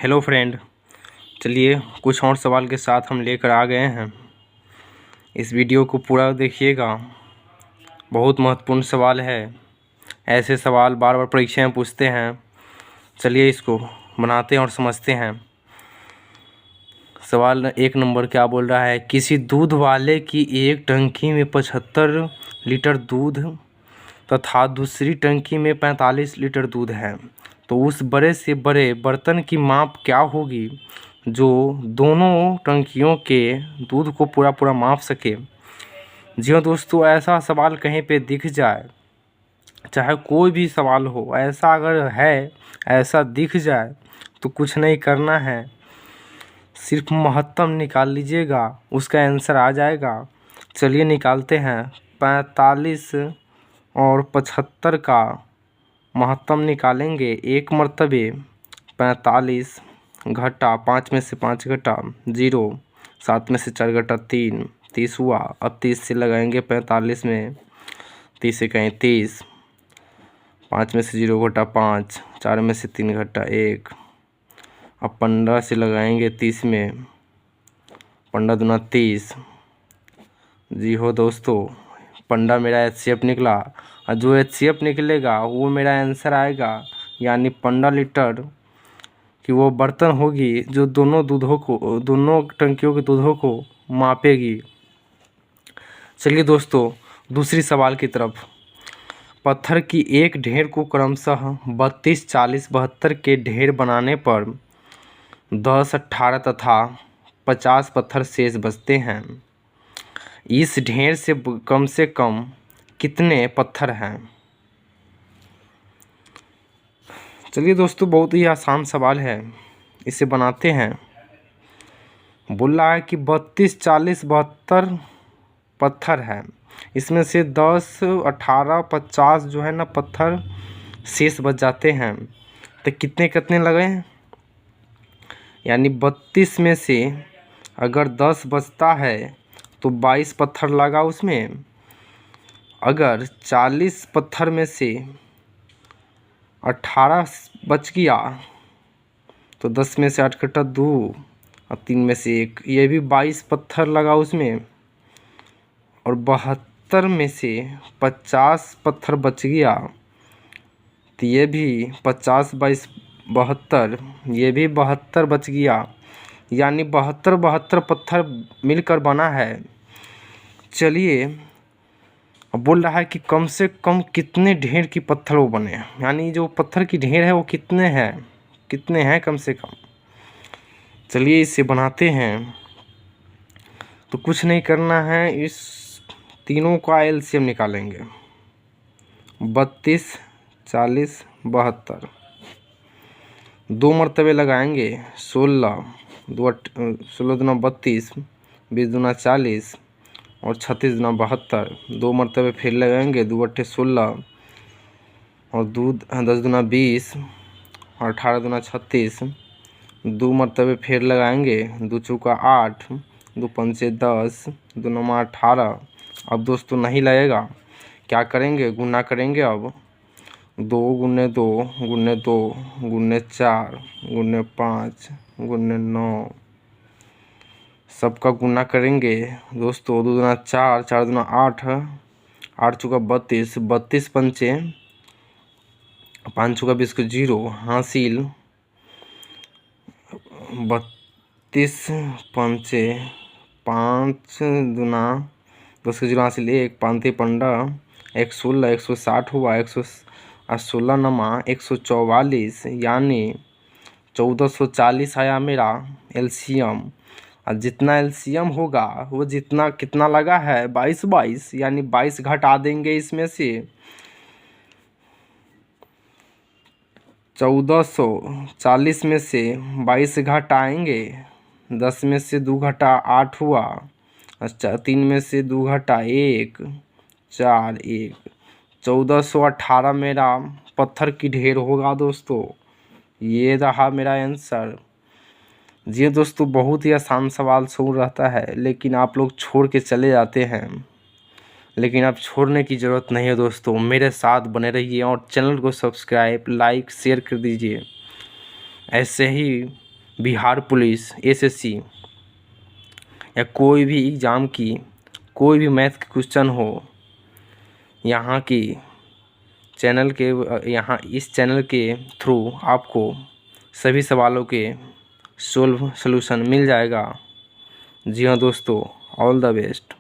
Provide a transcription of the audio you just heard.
Hello friend, चलिए कुछ और सवाल के साथ हम लेकर आ गए हैं। इस वीडियो को पूरा देखिएगा, बहुत महत्वपूर्ण सवाल है। ऐसे सवाल बार बार परीक्षा में पूछते हैं। चलिए इसको बनाते हैं और समझते हैं। सवाल 1 नंबर क्या बोल रहा है, किसी दूध वाले की एक टंकी में 75 लीटर दूध तथा दूसरी टंकी में 45 लीटर दूध है, तो उस बड़े से बड़े बर्तन की माप क्या होगी जो दोनों टंकियों के दूध को पूरा पूरा माप सके। जी हाँ दोस्तों, ऐसा सवाल कहीं पे दिख जाए, चाहे कोई भी सवाल हो, ऐसा अगर है, ऐसा दिख जाए तो कुछ नहीं करना है, सिर्फ महत्तम निकाल लीजिएगा, उसका आंसर आ जाएगा। चलिए निकालते हैं। 45 और 75 का महत्तम निकालेंगे। एक मर्तबे 45 घटा 5 में से 5 घटा 0, 7 में से 4 घटा 3, 30 हुआ। अब 30 से लगाएंगे 45 में, 30 से कहें 30, 5 में से 0 घटा 5, 4 में से 3 घटा 1। अब 15 से लगाएंगे 30 में, 15 दूना 30। जी हो दोस्तों, 15 मेरा HCF निकला, और जो HCF निकलेगा वो मेरा आंसर आएगा, यानी 15 लीटर कि वो बर्तन होगी जो दोनों टंकियों के दूधों को मापेगी। चलिए दोस्तों दूसरी सवाल की तरफ। पत्थर की एक ढेर को क्रमशः 32, 40, 72 के ढेर बनाने पर 10, 18 तथा 50 पत्थर शेष बचते हैं। इस ढेर से कम कितने पत्थर हैं। चलिए दोस्तों, बहुत ही आसान सवाल है, इसे बनाते हैं। बोल रहा है कि 32, 40, 72 पत्थर है, इसमें से 10, 18, 50 जो है ना पत्थर शेष बच जाते हैं, तो कितने कितने लगे, यानी 32 में से अगर 10 बचता है तो 22 पत्थर लगा उसमें। अगर 40 पत्थर में से 18 बच गया तो 10 में से 8 कटा 2 और 3 में से 1, ये भी 22 पत्थर लगा उसमें। और 72 में से 50 पत्थर बच गया, तो ये भी 50, 22, 72, ये भी 72 बच गया, यानी 72 पत्थर मिलकर बना है। चलिए अब बोल रहा है कि कम से कम कितने ढेर की पत्थर वो बने, यानी जो पत्थर की ढेर है वो कितने हैं कम से कम। चलिए इसे बनाते हैं। तो कुछ नहीं करना है, इस तीनों का LCM निकालेंगे। 32, 40, 72, 2 मरतबे लगाएंगे। 16 दूना 32, 20 दूना 40 और 36 दूना 72, 2 मरतबे फिर लगाएंगे। 2 अट्ठे 16 और 10 दूना 20 और 18 दूना 36, 2 मरतबे फिर लगाएंगे। 2 चौका 8, 2 पंचे 10, 2 नौमा 18। अब दोस्तों नहीं लगेगा, क्या करेंगे, गुना करेंगे। अब 2 गुने 2 गुने 2 गुने 4 गुने 5 गुने 9, सबका गुना करेंगे दोस्तों। 2 दूना 4, 4 दूना 8, 8 चौका 32, 32 पंचे 5 चौका 20 को 0 हासिल। 32 पंचे 5 दूना 10 को 0 हासिल 1, 5 15, 1 16, 160 हुआ। 116 नमा 144, यानी 1440 आया मेरा LCM। और जितना LCM होगा वो जितना कितना लगा है 22, यानी 22 घटा देंगे इसमें से। 1440 में से 22 घटाएंगे, 10 में से 2 घटा 8 हुआ, 3 में से 2 घटा 1, 4, 1, 1418 मेरा पत्थर की ढेर होगा दोस्तों। ये रहा मेरा आंसर। जी दोस्तों, बहुत ही आसान सवाल शुरू रहता है, लेकिन आप लोग छोड़ के चले जाते हैं। लेकिन अब छोड़ने की ज़रूरत नहीं है दोस्तों, मेरे साथ बने रहिए और चैनल को सब्सक्राइब, लाइक, शेयर कर दीजिए। ऐसे ही बिहार पुलिस, एसएससी या कोई भी एग्ज़ाम की कोई भी मैथ के क्वेश्चन हो, यहाँ इस चैनल के थ्रू आपको सभी सवालों के सॉल्यूशन मिल जाएगा। जी हाँ दोस्तों, ऑल द बेस्ट।